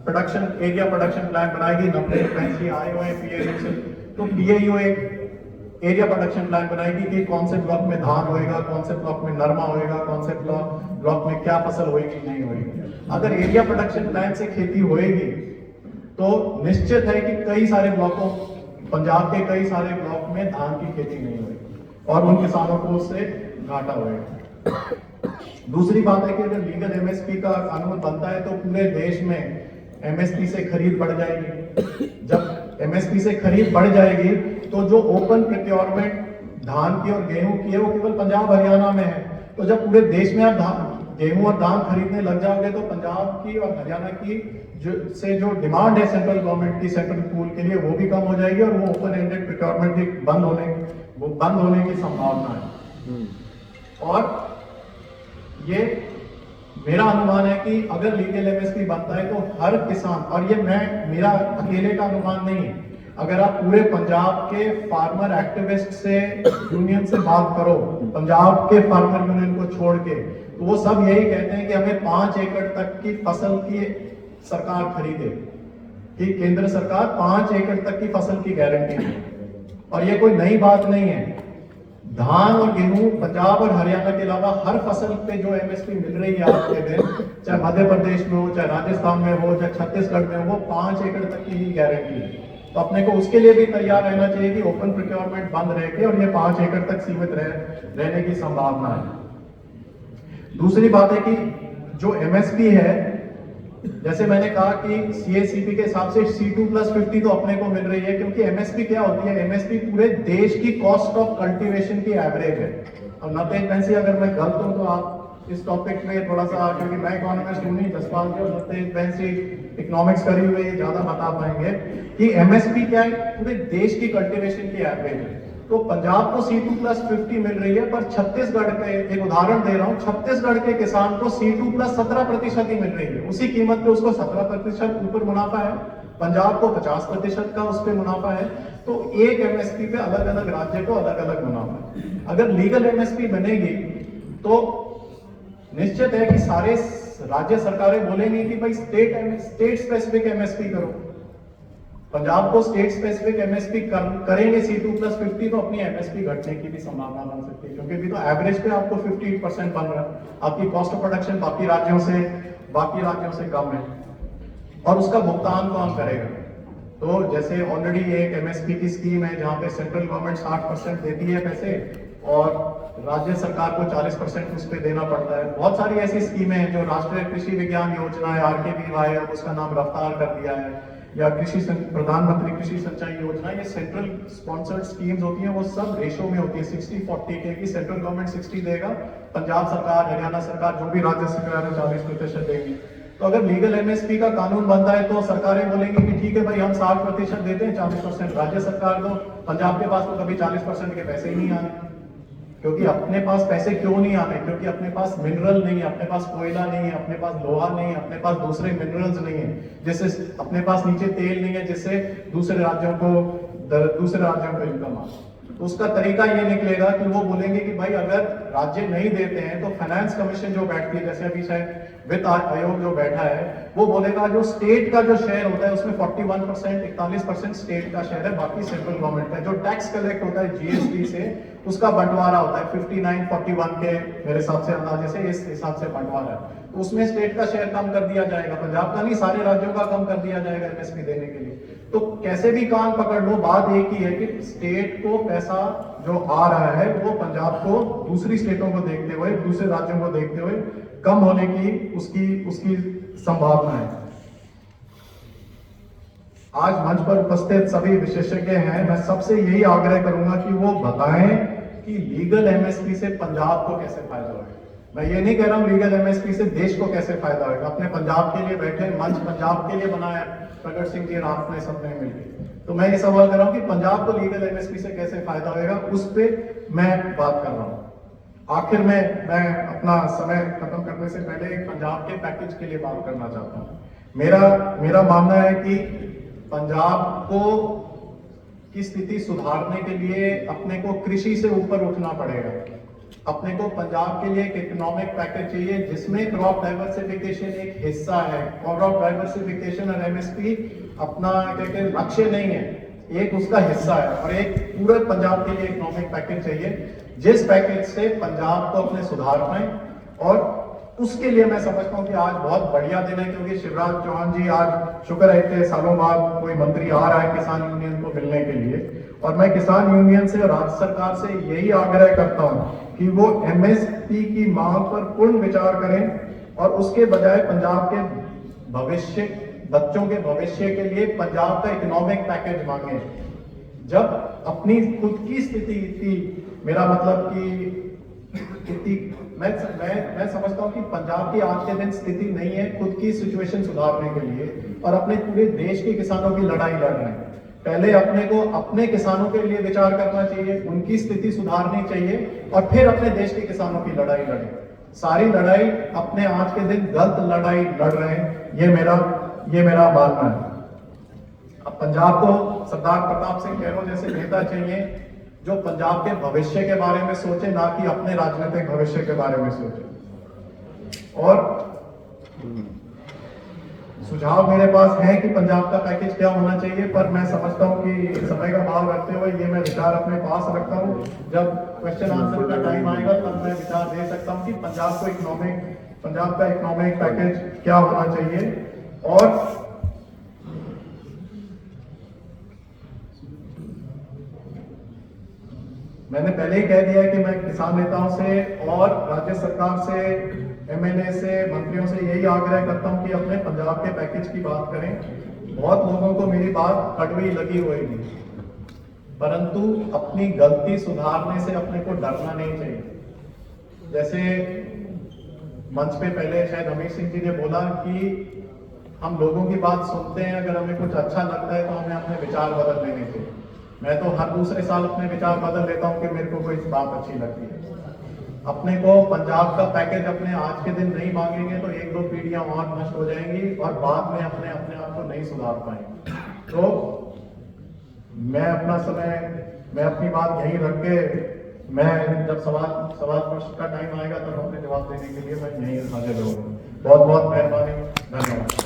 Production area production plan बनाएगी, 90 आए हुए हैं पीएयू से, तो पीएयू एक एरिया प्रोडक्शन प्लान बनाएगी कि कौन से ब्लॉक में धान होएगा, कौन से ब्लॉक में नरमा होएगा, कौन से ब्लॉक में क्या फसल होएगी नहीं होएगी। अगर एरिया प्रोडक्शन प्लान से खेती होएगी तो निश्चित है कि कई सारे ब्लॉकों, पंजाब के कई सारे ब्लॉक में धान की खेती नहीं होगी और उन किसानों को उससे घाटा होएगा। दूसरी बात है कि अगर लीगल एमएसपी का कानून बनता है तो पूरे देश में एमएसपी से खरीद बढ़ जाएगी। जब एमएसपी से खरीद बढ़ जाएगी तो जो ओपन प्रोक्योरमेंट धान की और गेहूं की है वो केवल पंजाब हरियाणा में है। तो जब पूरे देश में आप गेहूं और धान खरीदने लग जाओगे तो पंजाब की और हरियाणा की जो डिमांड है सेंट्रल गवर्नमेंट की सेंट्रल पूल के लिए वो भी कम हो जाएगी और वो ओपन एंडेड प्रोक्योरमेंट भी बंद होने की संभावना है। और ये मेरा अनुमान है कि अगर लीगल एमएसपी बनता है तो हर किसान, और ये मेरा अकेले का अनुमान नहीं है, अगर आप पूरे पंजाब के फार्मर एक्टिविस्ट से यूनियन से बात करो, पंजाब के फार्मर यूनियन को छोड़ के, तो वो सब यही कहते हैं कि हमें 5 एकड़ तक की फसल की सरकार खरीदे, कि केंद्र सरकार 5 एकड़ तक की फसल की गारंटी दे। और ये कोई नई बात नहीं है। धान और गेहूं पंजाब और हरियाणा के अलावा हर फसल पे जो एमएसपी मिल रही है आज के दिन, चाहे मध्य प्रदेश में हो, चाहे राजस्थान में हो, चाहे छत्तीसगढ़ में हो, वो 5 एकड़ तक की ही गारंटी है। तो अपने को उसके लिए भी तैयार रहना चाहिए कि ओपन प्रोक्योरमेंट बंद रह के और ये 5 एकड़ तक सीमित रहने की संभावना है। दूसरी बात है कि जो एमएसपी है, जैसे मैंने कहा कि सीएसीपी के हिसाब से C2+50 तो अपने को मिल रही है, क्योंकि एमएसपी क्या होती है, एमएसपी पूरे देश की कॉस्ट ऑफ कल्टीवेशन की एवरेज है। और नतेज बैंसी, अगर मैं गलत हूं तो आप इस टॉपिक में थोड़ा सा, क्योंकि मैं इकोनॉमिस्ट हूं नहीं, जसपाल जी और नतेज बैंसी इकोनॉमिक्स करी हुए ज्यादा बता पाएंगे कि एमएसपी क्या है, पूरे देश की कल्टीवेशन की एवरेज है। तो पंजाब को C2+50 मिल रही है, पर छत्तीसगढ़ के, एक उदाहरण दे रहा हूं, छत्तीसगढ़ के किसान को C2+17% ही मिल रही है। उसी कीमत पे उसको 17% ऊपर मुनाफा है, पंजाब को 50% का उस पर मुनाफा है। तो एक एमएसपी पे अलग अलग राज्य को अलग अलग मुनाफा है। अगर लीगल एमएसपी बनेगी तो निश्चित है कि सारे राज्य सरकारें बोलेंगी कि भाई स्टेट स्पेसिफिक एमएसपी करो। पंजाब को स्टेट स्पेसिफिक एमएसपी करेंगे C2+50 तो अपनी एमएसपी घटने की भी संभावना बन सकती है, क्योंकि भी तो एवरेज पे आपको 50% बन रहा है, आपकी कॉस्ट ऑफ प्रोडक्शन बाकी राज्यों से कम है, और उसका भुगतान कौन करेगा। तो जैसे ऑलरेडी एक एमएसपी की स्कीम है जहां पे सेंट्रल गवर्नमेंट 60% देती है पैसे और राज्य सरकार को 40% उस पर देना पड़ता है। बहुत सारी ऐसी स्कीमें हैं, जो राष्ट्रीय कृषि विज्ञान योजना है, RKVY है, उसका नाम रफ्तार कर दिया है, या प्रधानमंत्री कृषि सिंचाई योजना, ये सेंट्रल स्पॉन्सर्ड स्कीम्स होती हैं। वो सब रेशो में होती है 60-40 के, कि सेंट्रल गवर्नमेंट 60 देगा, पंजाब सरकार, हरियाणा सरकार, जो भी राज्य सरकार है 40% देगी। तो अगर लीगल एमएसपी का कानून बनता है तो सरकारें बोलेंगी कि ठीक है भाई, हम 60% देते हैं, 40% राज्य सरकार दो। पंजाब के पास तो कभी 40% के पैसे ही नहीं आने, क्योंकि अपने पास पैसे क्यों नहीं आने, क्योंकि अपने पास मिनरल नहीं है, अपने पास कोयला नहीं है, अपने पास लोहा नहीं है, अपने पास दूसरे मिनरल्स नहीं है, जिससे अपने पास नीचे तेल नहीं है, जिससे दूसरे राज्यों को इनकम आए। तो उसका तरीका ये निकलेगा कि वो बोलेंगे कि भाई अगर राज्य नहीं देते हैं तो फाइनेंस कमीशन जो बैठती है, जैसे अभी शायद वित्त आयोग जो बैठा है, वो बोलेगा जो स्टेट का जो शेयर होता है उसमें 41%, 41% स्टेट का शेयर है, बाकी सेंट्रल गवर्नमेंट का। जो टैक्स कलेक्ट होता है जीएसटी से, उसका बंटवारा होता है 59-41 के मेरे हिसाब से, अंदाजे से इस हिसाब से बंटवारा है। तो उसमें स्टेट का शेयर कम कर दिया जाएगा, पंजाब का नहीं, सारे राज्यों का कम कर दिया जाएगा एमएसपी देने के लिए। तो कैसे भी कान पकड़ लो, बात एक ही है कि स्टेट को पैसा जो आ रहा है वो पंजाब को दूसरी स्टेटों को देखते हुए, दूसरे राज्यों को देखते हुए कम होने की उसकी संभावना है। आज मंच पर उपस्थित सभी विशेषज्ञ हैं, मैं सबसे यही आग्रह करूंगा कि वो बताएं कि लीगल एमएसपी से पंजाब को कैसे फायदा होगा। मैं ये नहीं कह रहा हूं लीगल एमएसपी से देश को कैसे फायदा होगा। अपने पंजाब के लिए बैठे, मंच पंजाब के लिए बनाया प्रगट सिंह जी और आपने सबने मिलकर, तो मैं ये सवाल कर रहा हूं कि पंजाब को लीगल एमएसपी से कैसे फायदा होगा, उस पर मैं बात कर रहा हूं। आखिर में मैं अपना समय खत्म करने से पहले एक पंजाब के पैकेज के लिए बात करना चाहता हूं। मेरा मानना है कि पंजाब को की स्थिति सुधारने के लिए अपने को कृषि से ऊपर उठना पड़ेगा। अपने को पंजाब के लिए एक इकोनॉमिक पैकेज चाहिए जिसमें क्रॉप डाइवर्सिफिकेशन एक हिस्सा है। क्रॉप डाइवर्सिफिकेशन और एमएसपी अपना क्या कहते हैं लक्ष्य नहीं है, एक उसका हिस्सा है। और एक पूरे पंजाब के लिए इकोनॉमिक पैकेज चाहिए जिस पैकेज से पंजाब को अपने सुधार पाए। और उसके लिए मैं समझता हूँ कि आज बहुत बढ़िया दिन है, क्योंकि शिवराज चौहान जी आज शुक्र है इतने सालों बाद कोई मंत्री आ रहा है किसान यूनियन को मिलने के लिए। और मैं किसान यूनियन से, राज्य सरकार से यही आग्रह करता हूँ कि वो एमएसपी की मांग पर पूर्ण विचार करें और उसके बजाय पंजाब के भविष्य, बच्चों के भविष्य के लिए पंजाब का इकोनॉमिक पैकेज मांगे। जब अपनी खुद की स्थिति थी, मेरा मतलब कि इतनी मैं समझता हूं कि पंजाब की आज के दिन स्थिति नहीं है खुद की सिचुएशन सुधारने के लिए और अपने पूरे देश के किसानों की लड़ाई लड़ रहे हैं। पहले अपने को अपने किसानों के लिए विचार करना चाहिए, उनकी स्थिति सुधारनी चाहिए और फिर अपने देश के किसानों की लड़ाई लड़े। सारी लड़ाई अपने आज के दिन गलत लड़ाई लड़ रहे हैं, ये मेरा मानना है। अब पंजाब को सरदार प्रताप सिंह कैरो जैसे नेता चाहिए जो पंजाब के भविष्य के बारे में सोचे, ना कि अपने राजनीतिक भविष्य के बारे में सोचे। और सुझाव मेरे पास है कि पंजाब का पैकेज क्या होना चाहिए, पर मैं समझता हूं कि समय का भाव रखते हुए ये मैं विचार अपने पास रखता हूं। जब क्वेश्चन आंसर का टाइम आएगा तब मैं विचार दे सकता हूं कि पंजाब का इकोनॉमिक पैकेज क्या होना चाहिए। और मैंने पहले ही कह दिया है कि मैं किसान नेताओं से और राज्य सरकार से, एमएलए से, मंत्रियों से यही आग्रह करता हूं कि अपने पंजाब के पैकेज की बात करें। बहुत लोगों को मेरी बात कड़वी लगी होगी, परंतु अपनी गलती सुधारने से अपने को डरना नहीं चाहिए। जैसे मंच पे पहले शायद अमित सिंह जी ने बोला कि हम लोगों की बात सुनते हैं, अगर हमें कुछ अच्छा लगता है तो हमें अपने विचार बदल लेने चाहिए। मैं तो हर दूसरे साल अपने विचार बदल लेता हूं कि मेरे को कोई बात अच्छी लगती है। अपने को पंजाब का पैकेज अपने आज के दिन नहीं मांगेंगे तो एक दो पीढ़ियां और नष्ट हो जाएंगी और बाद में अपने आप को नहीं सुधार पाएंगे। तो मैं अपनी बात यहीं रख के, मैं जब सवाल प्रश्न का टाइम आएगा तब अपने जवाब देने के लिए मैं यहीं हाजिर रहूंगा। बहुत बहुत मेहरबानी, धन्यवाद।